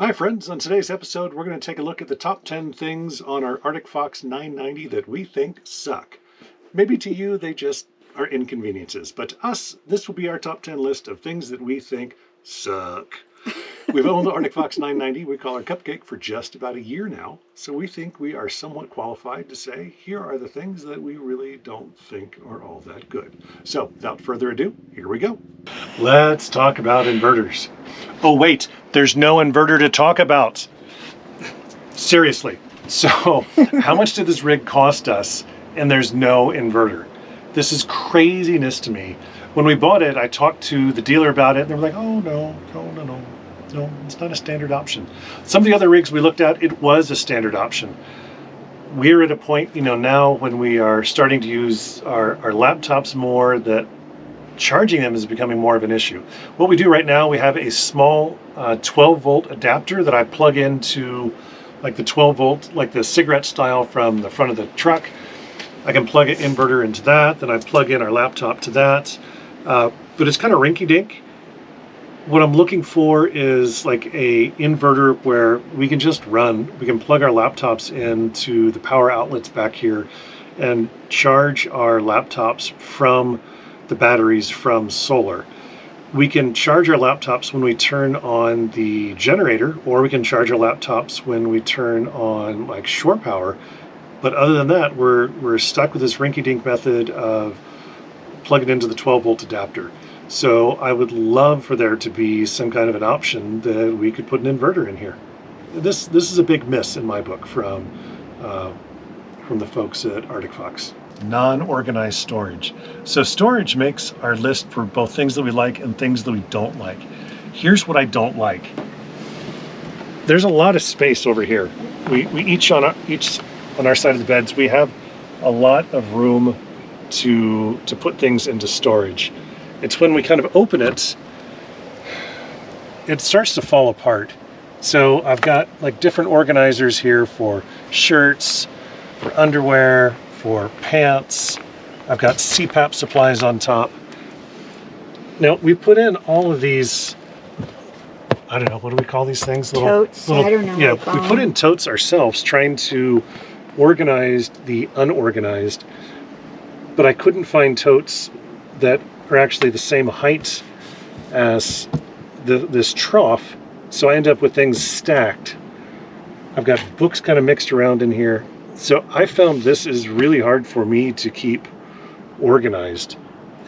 Hi friends, on today's episode we're going to take a look at the top 10 things on our Arctic Fox 990 that we think suck. Maybe to you they just are inconveniences, but to us this will be our top 10 list of things that we think suck. We've owned the Arctic Fox 990, we call our cupcake, for just about a year now, so we think we are somewhat qualified to say here are the things that we really don't think are all that good. So without further ado, here we go. Let's talk about inverters. Oh wait, there's no inverter to talk about. Seriously. So how much did this rig cost us and there's no inverter? This is craziness to me. When we bought it, I talked to the dealer about it and they were like, oh no, it's not a standard option. Some of the other rigs we looked at, it was a standard option. We're at a point, now when we are starting to use our laptops more, that charging them is becoming more of an issue. What we do right now, we have a small 12 volt adapter that I plug into like the 12 volt, like the cigarette style from the front of the truck. I can plug an inverter into that, then I plug in our laptop to that. But it's kind of rinky-dink. What I'm looking for is like a inverter where we can just we can plug our laptops into the power outlets back here and charge our laptops from the batteries from solar. We can charge our laptops when we turn on the generator, or we can charge our laptops when we turn on like shore power. But other than that, we're stuck with this rinky-dink method of plugging into the 12 volt adapter. So I would love for there to be some kind of an option that we could put an inverter in here. This is a big miss in my book from the folks at Arctic Fox. Non-organized storage. So storage makes our list for both things that we like and things that we don't like. Here's what I don't like. There's a lot of space over here. We each on our side of the beds, we have a lot of room to put things into storage. It's when we kind of open it, it starts to fall apart. So I've got like different organizers here for shirts, for underwear, for pants. I've got CPAP supplies on top. Now we put in all of these, I don't know, what do we call these things? Totes, I don't know. Yeah, we put in totes ourselves trying to organize the unorganized, but I couldn't find totes that are actually the same height as this trough, so I end up with things stacked. I've got books kind of mixed around in here. So I found this is really hard for me to keep organized.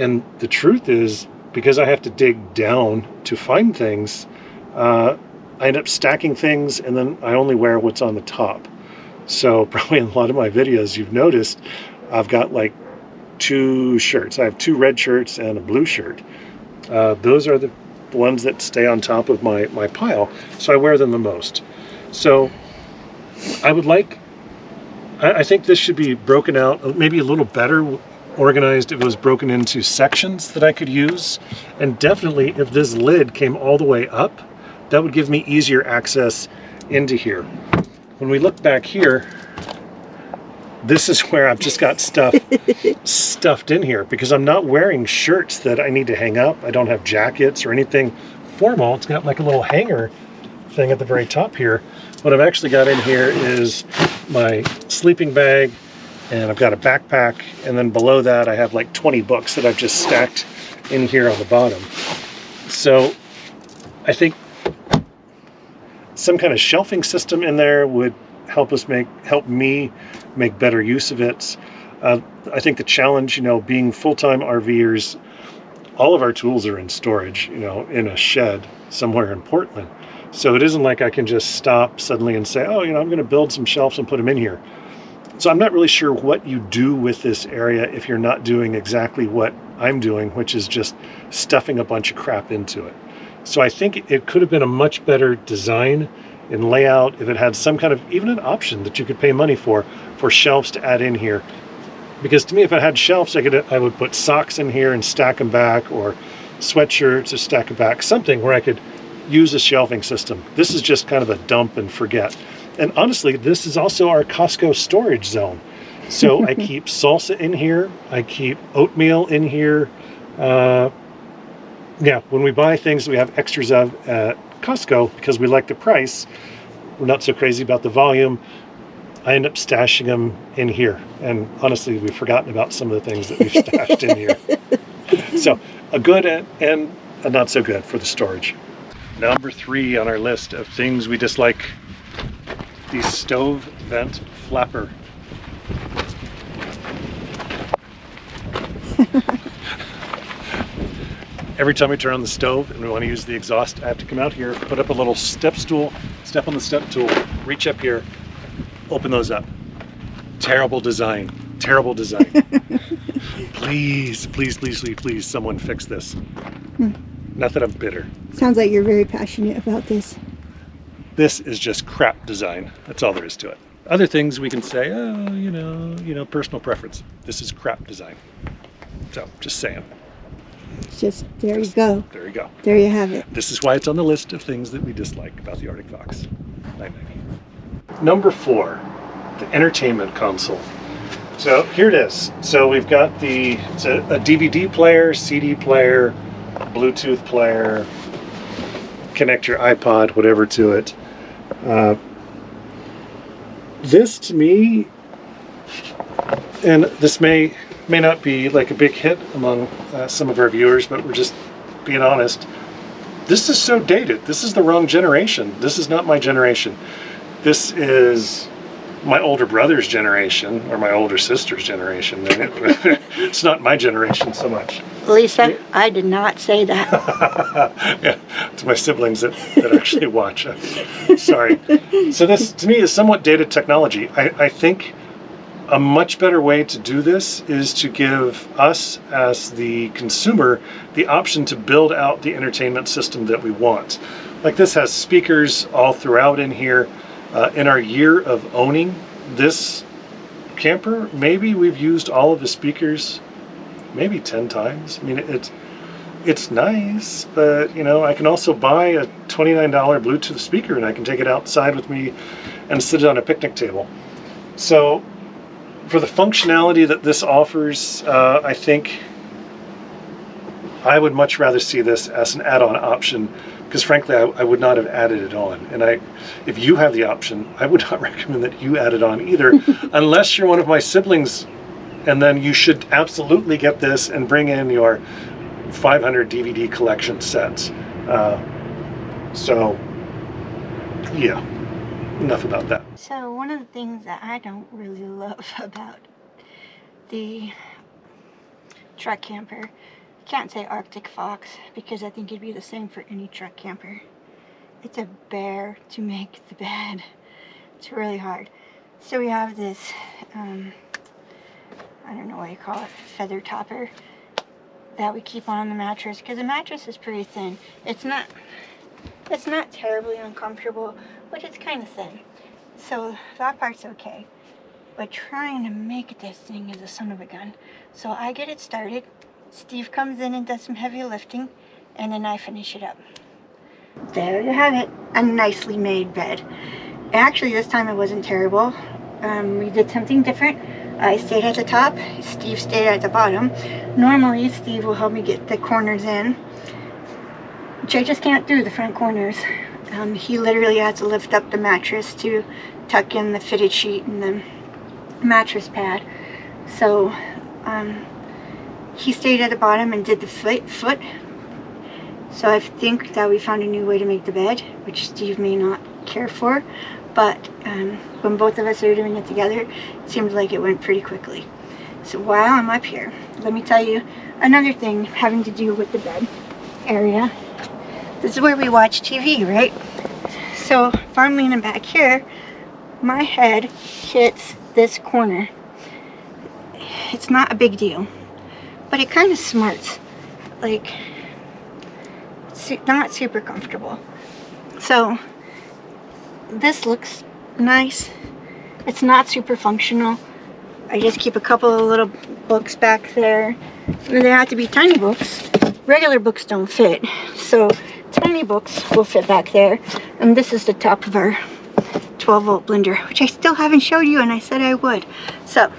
And the truth is, because I have to dig down to find things, I end up stacking things and then I only wear what's on the top. So probably in a lot of my videos you've noticed I've got like 2 shirts. I have 2 red shirts and a blue shirt. Those are the ones that stay on top of my pile, so I wear them the most. So I think this should be broken out, maybe a little better organized if it was broken into sections that I could use. And definitely if this lid came all the way up, that would give me easier access into here. When we look back here, this is where I've just got stuff stuffed in here because I'm not wearing shirts that I need to hang up. I don't have jackets or anything formal. It's got like a little hanger thing at the very top here. What I've actually got in here is my sleeping bag, and I've got a backpack, and then below that I have like 20 books that I've just stacked in here on the bottom. So I think some kind of shelving system in there would help me make better use of it. I think the challenge, being full-time RVers, all of our tools are in storage, in a shed somewhere in Portland. So it isn't like I can just stop suddenly and say, oh, I'm going to build some shelves and put them in here. So I'm not really sure what you do with this area if you're not doing exactly what I'm doing, which is just stuffing a bunch of crap into it. So I think it could have been a much better design and layout if it had some kind of, even an option that you could pay money for shelves to add in here. Because to me, if it had shelves, I would put socks in here and stack them back, or sweatshirts or stack them back, something where I could use a shelving system. This is just kind of a dump and forget. And honestly, this is also our Costco storage zone. So I keep salsa in here, I keep oatmeal in here. Yeah, when we buy things that we have extras of at Costco because we like the price. We're not so crazy about the volume. I end up stashing them in here. And honestly, we've forgotten about some of the things that we've stashed in here. So a good and a not so good for the storage. Number 3 on our list of things we dislike, the stove vent flapper. Every time we turn on the stove and we want to use the exhaust, I have to come out here, put up a little step stool, step on the step tool, reach up here, open those up. Terrible design. Terrible design. Please, please, please, please, please, someone fix this. Not that I'm bitter. Sounds like you're very passionate about this. This is just crap design. That's all there is to it. Other things we can say, oh, you know, personal preference. This is crap design. So, just saying. It's just, there you go. There you go. There you have it. This is why it's on the list of things that we dislike about the Arctic Fox 990. Number 4, the entertainment console. So here it is. So we've got it's a DVD player, CD player, Bluetooth player, connect your iPod, whatever to it. This to me, and this may not be like a big hit among some of our viewers, but we're just being honest. This is so dated. This is the wrong generation. This is not my generation. This is my older brother's generation or my older sister's generation. It's not my generation so much. Lisa, yeah. I did not say that. Yeah, it's my siblings that actually watch. Sorry. So this, to me, is somewhat dated technology. I think a much better way to do this is to give us, as the consumer, the option to build out the entertainment system that we want. Like this has speakers all throughout in here. In our year of owning this camper, maybe we've used all of the speakers maybe 10 times. I mean, it's nice, but you know, I can also buy a $29 Bluetooth speaker and I can take it outside with me and sit it on a picnic table. So for the functionality that this offers, I think I would much rather see this as an add-on option, because frankly, I would not have added it on. And if you have the option, I would not recommend that you add it on either, unless you're one of my siblings, and then you should absolutely get this and bring in your 500 DVD collection sets. So, yeah, enough about that. So one of the things that I don't really love about the truck camper, I can't say Arctic Fox because I think it'd be the same for any truck camper. It's a bear to make the bed. It's really hard. So we have this, I don't know what you call it, feather topper that we keep on the mattress, because the mattress is pretty thin. It's not terribly uncomfortable, but it's kind of thin. So that part's okay. But trying to make this thing is a son of a gun. So I get it started. Steve comes in and does some heavy lifting, and then I finish it up. There you have it, a nicely made bed. Actually, this time it wasn't terrible. We did something different. I stayed at the top, Steve stayed at the bottom. Normally, Steve will help me get the corners in, which I just can't do, the front corners. He literally has to lift up the mattress to tuck in the fitted sheet and the mattress pad. So, he stayed at the bottom and did the foot. So I think that we found a new way to make the bed, which Steve may not care for, but when both of us are doing it together, it seemed like it went pretty quickly. So while I'm up here, let me tell you another thing having to do with the bed area. This is where we watch TV, right? So if I'm leaning back here, my head hits this corner. It's not a big deal, but it kind of smarts. Like, it's not super comfortable. So this looks nice. It's not super functional. I just keep a couple of little books back there. They have to be tiny books. Regular books don't fit, so tiny books will fit back there. And this is the top of our 12-volt blender, which I still haven't showed you, and I said I would. So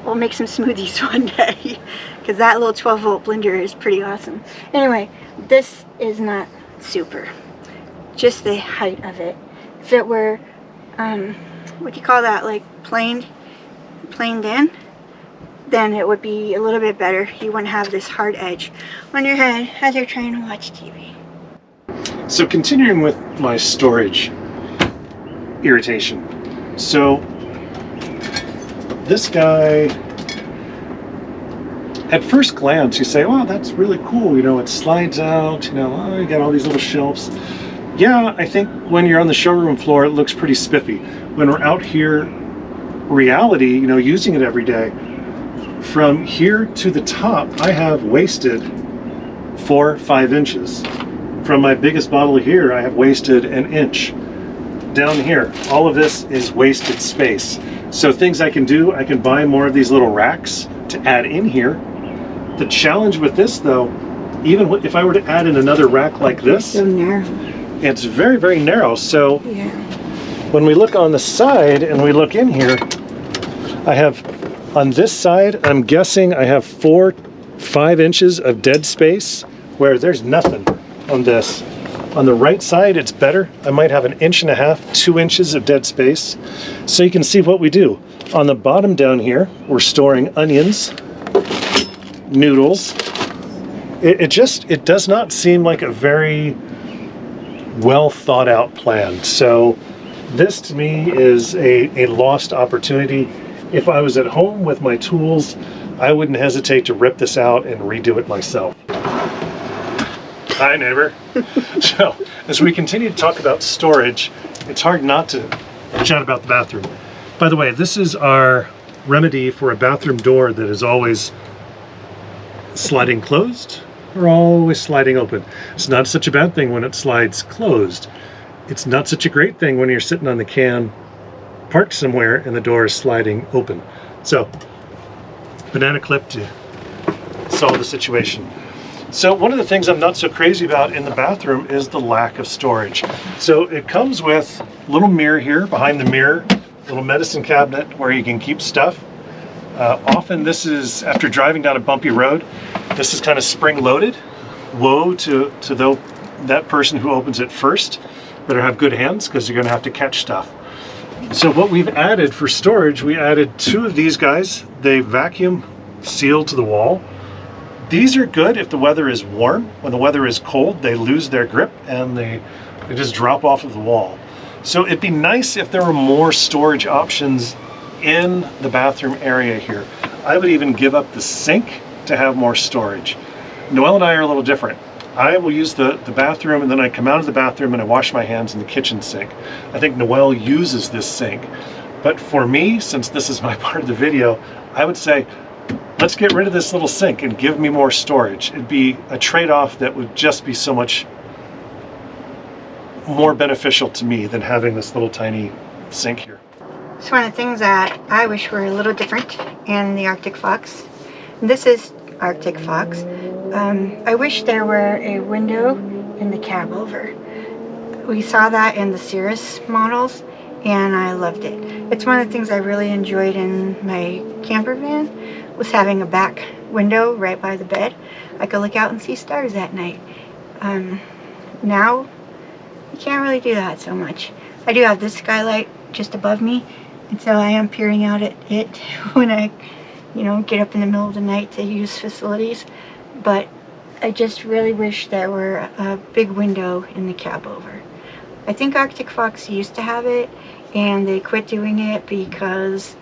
we'll make some smoothies one day, because that little 12-volt blender is pretty awesome. Anyway, this is not super. just the height of it. If it were, what do you call that, like planed in, then it would be a little bit better. You wouldn't have this hard edge on your head as you're trying to watch TV. So continuing with my storage irritation. So this guy, at first glance, you say, "Wow, that's really cool. You know, it slides out. You know, oh, you got all these little shelves." Yeah, I think when you're on the showroom floor, it looks pretty spiffy. When we're out here, reality, you know, using it every day, from here to the top, I have wasted 4 or 5 inches. From my biggest bottle here, I have wasted 1 inch. Down here, all of this is wasted space. So things I can do, I can buy more of these little racks to add in here. The challenge with this though, even if I were to add in another rack like this, So narrow. it's very, very narrow. So Yeah. when we look on the side and we look in here, I have on this side, I'm guessing I have 4 or 5 inches of dead space where there's nothing on this. On the right side, it's better. I might have 1.5 inches, 2 inches of dead space. So you can see what we do. On the bottom down here, we're storing onions, noodles. It does not seem like a very well thought out plan. So this to me is a lost opportunity. If I was at home with my tools, I wouldn't hesitate to rip this out and redo it myself. Hi, neighbor. So, as we continue to talk about storage, it's hard not to chat about the bathroom. By the way, this is our remedy for a bathroom door that is always sliding closed or always sliding open. It's not such a bad thing when it slides closed. It's not such a great thing when you're sitting on the can parked somewhere and the door is sliding open. So, banana clip to solve the situation. So one of the things I'm not so crazy about in the bathroom is the lack of storage. So it comes with a little mirror here. Behind the mirror, a little medicine cabinet where you can keep stuff. Often this is, after driving down a bumpy road, this is kind of spring loaded. Woe to that person who opens it first. Better have good hands because you're going to have to catch stuff. So what we've added for storage, we added 2 of these guys. They vacuum seal to the wall. These are good if the weather is warm. When the weather is cold, they lose their grip and they just drop off of the wall. So it'd be nice if there were more storage options in the bathroom area here. I would even give up the sink to have more storage. Noelle and I are a little different. I will use the bathroom and then I come out of the bathroom and I wash my hands in the kitchen sink. I think Noelle uses this sink. But for me, since this is my part of the video, I would say, let's get rid of this little sink and give me more storage. It'd be a trade-off that would just be so much more beneficial to me than having this little tiny sink here. It's one of the things that I wish were a little different in the Arctic Fox. This is Arctic Fox. I wish there were a window in the cab over. We saw that in the Cirrus models and I loved it. It's one of the things I really enjoyed in my camper van, was having a back window right by the bed. I could look out and see stars at night. Now, you can't really do that so much. I do have this skylight just above me, and so I am peering out at it when I, get up in the middle of the night to use facilities. But I just really wish there were a big window in the cab over. I think Arctic Fox used to have it, and they quit doing it because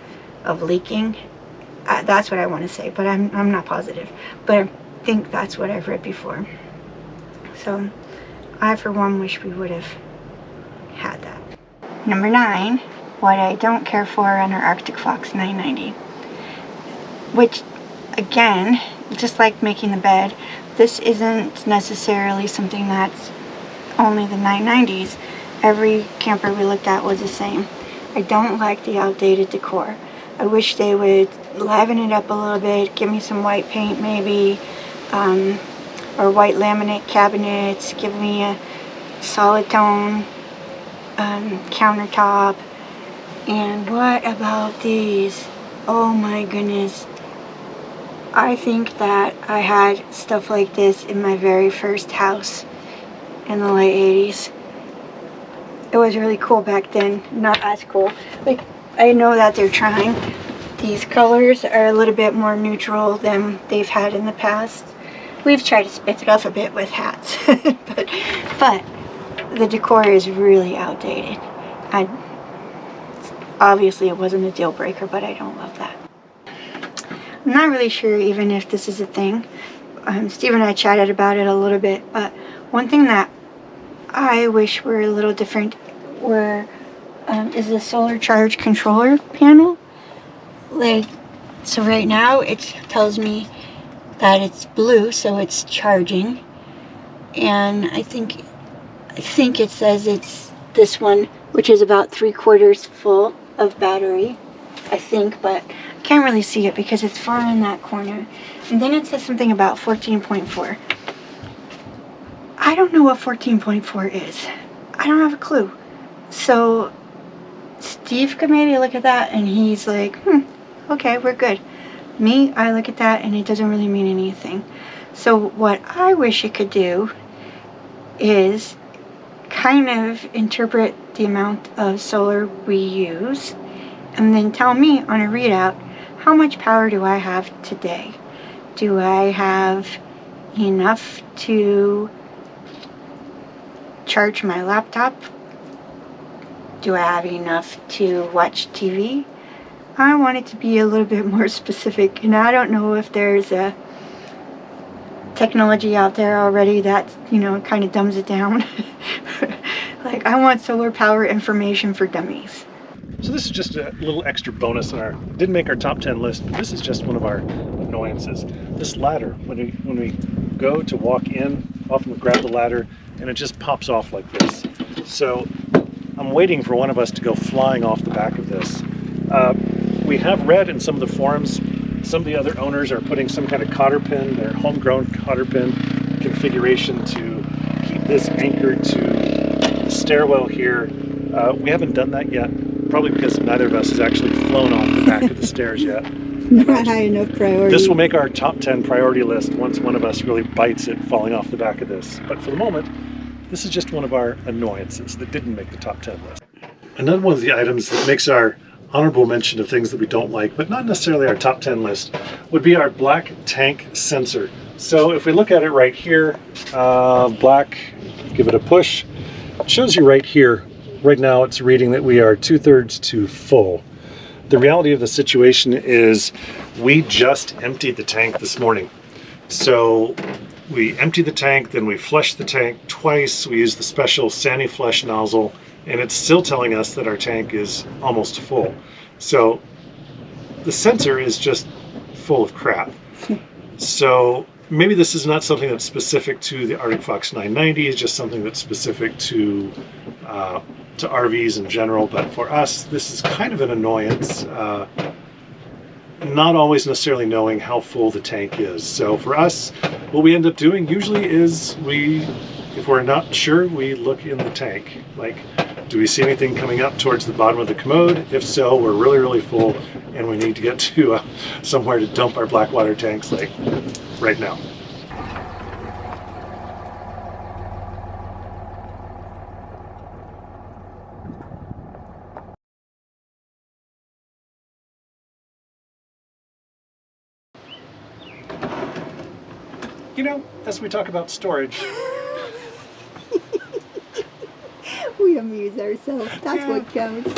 of leaking. That's what I want to say, but I'm not positive. But I think that's what I've read before. So I, for one, wish we would have had that. Number 9, what I don't care for on our Arctic Fox 990. Which, again, just like making the bed, this isn't necessarily something that's only the 990s. Every camper we looked at was the same. I don't like the outdated decor. I wish they would liven it up a little bit, give me some white paint maybe, or white laminate cabinets, give me a solid tone countertop. And what about these? Oh my goodness. I think that I had stuff like this in my very first house in the late 80s. it was really cool back then. Not as cool. Like, I know that they're trying. These colors are a little bit more neutral than they've had in the past. We've tried to spit it off a bit with hats, but the decor is really outdated. Obviously it wasn't a deal breaker, but I don't love that. I'm not really sure even if this is a thing. Steve and I chatted about it a little bit, but one thing that I wish were a little different is the solar charge controller panel. Like, so right now it tells me that it's blue, so it's charging, and I think it says it's this one, which is about 3/4 full of battery, I think, but I can't really see it because it's far in that corner. And then it says something about 14.4. I don't know what 14.4 is. I don't have a clue. So Steve could maybe look at that and he's like, okay, we're good. Me, I look at that and it doesn't really mean anything. So what I wish it could do is kind of interpret the amount of solar we use and then tell me on a readout, how much power do I have today? Do I have enough to charge my laptop? Do I have enough to watch TV? I want it to be a little bit more specific, and I don't know if there's a technology out there already that, kind of dumbs it down. Like, I want solar power information for dummies. So this is just a little extra bonus didn't make our top 10 list, but this is just one of our annoyances. This ladder, when we go to walk in, often we grab the ladder and it just pops off like this. So I'm waiting for one of us to go flying off the back of this. We have read in some of the forums, some of the other owners are putting some kind of cotter pin, their homegrown cotter pin configuration to keep this anchored to the stairwell here. We haven't done that yet, probably because neither of us has actually flown off the back of the stairs yet. Not high enough priority. This will make our top 10 priority list once one of us really bites it falling off the back of this. But for the moment, this is just one of our annoyances that didn't make the top 10 list. Another one of the items that makes our honorable mention of things that we don't like, but not necessarily our top 10 list, would be our black tank sensor. So if we look at it right here, black, give it a push, it shows you right here, right now it's reading that we are 2/3 to full. The reality of the situation is we just emptied the tank this morning. So we emptied the tank, then we flushed the tank twice, we used the special Sani-Flush nozzle, and it's still telling us that our tank is almost full. So the sensor is just full of crap. So maybe this is not something that's specific to the Arctic Fox 990, it's just something that's specific to RVs in general, but for us this is kind of an annoyance, not always necessarily knowing how full the tank is. So for us, what we end up doing usually is if we're not sure, we look in the tank. Like, do we see anything coming up towards the bottom of the commode? If so, we're really, really full and we need to get to somewhere to dump our black water tanks, like right now. As we talk about storage, We amuse ourselves. That's what counts.